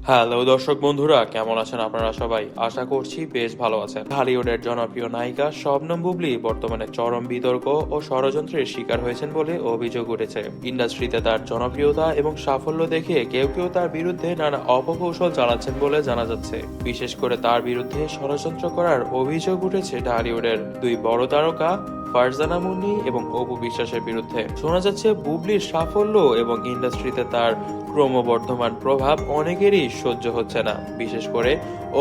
Hello দর্শক বন্ধুরা, কেমন আছেন আপনারা সবাই? আশা করছি বেশ ভালো আছেন। ঢালিউডের জনপ্রিয় নায়িকা শবনম বুবলী বর্তমানে চরম বিতর্ক ও ষড়যন্ত্রের শিকার হয়েছেন বলে অভিযোগ উঠেছে। ইন্ডাস্ট্রিতে তার জনপ্রিয়তা এবং সাফল্য দেখে কেউ কেউ তার বিরুদ্ধে নানা অপকৌশল চালাচ্ছেন বলে জানা যাচ্ছে। বিশেষ করে তার বিরুদ্ধে ষড়যন্ত্র করার অভিযোগ উঠেছে ঢালিউডের দুই বড় তারকা ফারজানা মুন্নি এবং অপু বিশ্বাসের বিরুদ্ধে। শোনা যাচ্ছে বুবলির সাফল্য এবং ইন্ডাস্ট্রিতে তার ক্রমবর্ধমান প্রভাব অনেকেরই সহ্য হচ্ছে না। বিশেষ করে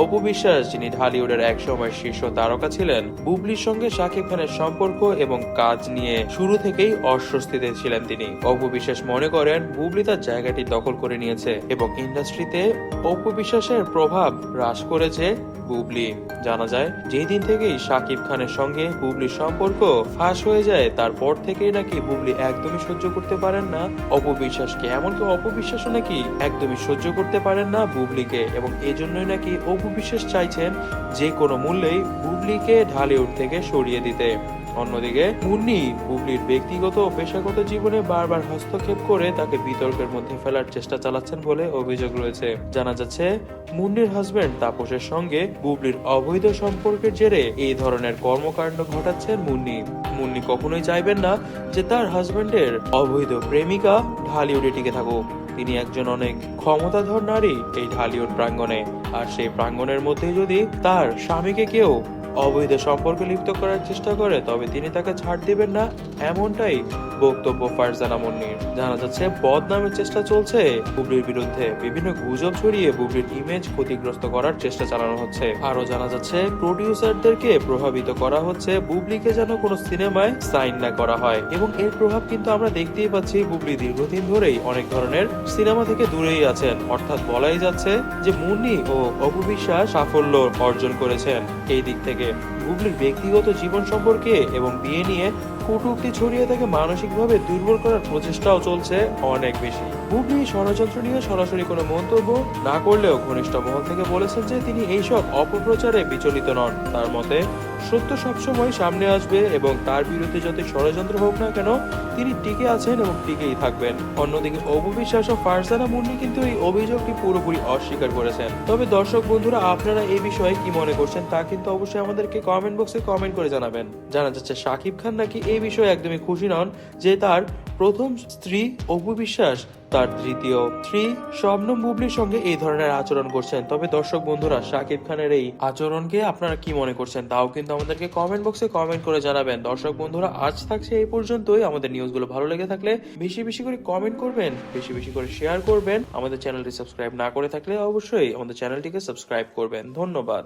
অপু বিশ্বাস, যিনি ঢালিউডের একসময় শীর্ষ তারকা ছিলেন। বুবলির সঙ্গে শাকিব খানের সম্পর্ক এবং কাজ নিয়ে শুরু থেকেই অস্বস্তিতে ছিলেন তিনি। অপু বিশ্বাস মনে করেন বুবলি তার জায়গাটি দখল করে নিয়েছে এবং ইন্ডাস্ট্রিতে অপু বিশ্বাসের প্রভাব হ্রাস করেছে বুবলি। জানা যায় যেই দিন থেকেই শাকিব খানের সঙ্গে বুবলির সম্পর্ক ফাঁস হয়ে যায়, তারপর থেকেই নাকি বুবলি একদমই সহ্য করতে পারেন না অপু বিশ্বাসকে। এমনকি অপু বিশ্বাসও নাকি একদমই সহ্য করতে পারেন না বুবলিকে, এবং এই জন্যই নাকি অপু বিশ্বাস চাইছেন যে কোনো মূল্যেই বুবলিকে ঢালিউড থেকে সরিয়ে দিতে। অন্যদিকে মুন্নি বুবলির ব্যক্তিগত ও পেশাগত জীবনে বারবার হস্তক্ষেপ করে তাকে বিতর্কের মধ্যে ফেলার চেষ্টা চালাচ্ছেন বলে অভিযোগ রয়েছে। জানা যাচ্ছে মুন্নির হাজবেন্ড তাপসের সঙ্গে বুবলির অবৈধ সম্পর্কের জেরে এই ধরনের কর্মকাণ্ড ঘটাচ্ছেন মুন্নি। মুন্নি কখনোই চাইবেন না যে তার হাজবেন্ডের অবৈধ প্রেমিকা ঢালিউডে টিকে থাকুক। তিনি একজন অনেক ক্ষমতাধর নারী এই ঢালিউড প্রাঙ্গণে, আর সেই প্রাঙ্গণের মধ্যে যদি তার স্বামীকে কেউ অবৈধ সম্পর্কে লিপ্ত করার চেষ্টা করে তবে তিনি তাকে ছাড় দিবেন না, এমনটাই বক্তব্য ফারজানা মুন্নির। জানা যাচ্ছে বদনামের চেষ্টা চলছে বুবলির বিরুদ্ধে। বিভিন্ন গুজব ছড়িয়ে বুবলির ইমেজ ক্ষতিগ্রস্ত করার চেষ্টা চালানো হচ্ছে। আরো জানা যাচ্ছে প্রডিউসারদেরকে প্রভাবিত করা হচ্ছে বুবলিকে যেন কোনো সিনেমায় সাইন না করা হয়, এবং এর প্রভাব কিন্তু আমরা দেখতেই পাচ্ছি। বুবলি দীর্ঘদিন ধরেই অনেক ধরনের সিনেমা থেকে দূরেই আছেন, অর্থাৎ বলাই যাচ্ছে যে মুন্নি ও অপু বিশ্বাস সাফল্য অর্জন করেছেন। এই দিক থেকে বুবলির ব্যক্তিগত জীবন সম্পর্কে এবং বিয়ে নিয়ে কটূক্তি ছড়িয়ে তাকে মানসিকভাবে দুর্বল করার প্রচেষ্টাও চলছে অনেক বেশি। বুবলি ষড়যন্ত্র নিয়ে সরাসরি কোনো মন্তব্য না করলেও ঘনিষ্ঠ মহল থেকে বলেছেন যে তিনি এইসব অপপ্রচারে বিচলিত নন। তার মতে সত্য সবসময় সামনে আসবে এবং তার বিরুদ্ধে যত ষড়যন্ত্র হোক না কেন তিনি টিকে আছেন এবং টিকেই থাকবেন। অন্যদিকে অপু বিশ্বাস ও ফারজানা মুন্নি কিন্তু এই অভিযোগটি পুরোপুরি অস্বীকার করেছেন। তবে দর্শক বন্ধুরা, আপনারা এই বিষয়ে কি মনে করছেন তা কিন্তু অবশ্যই আমাদেরকে কমেন্ট বক্সে কমেন্ট করে জানাবেন। জানা যাচ্ছে শাকিব খান নাকি এই বিষয়ে একদমই খুশি নন যে তার প্রথম স্ত্রী অপু বিশ্বাস তার তৃতীয় স্ত্রী শবনম বুবলির সঙ্গে এই ধরনের আচরণ করছেন। তবে দর্শক বন্ধুরা, শাকিব খানের এই আচরণকে আপনারা কি মনে করছেন তাও কিন্তু আমাদেরকে কমেন্ট বক্সে কমেন্ট করে জানাবেন। দর্শক বন্ধুরা, আজ থাকছে এই পর্যন্তই। আমাদের নিউজগুলো ভালো লেগে থাকলে বেশি বেশি করে কমেন্ট করবেন, বেশি বেশি করে শেয়ার করবেন। আমাদের চ্যানেলটি সাবস্ক্রাইব না করে থাকলে অবশ্যই আমাদের চ্যানেলটিকে সাবস্ক্রাইব করবেন। ধন্যবাদ।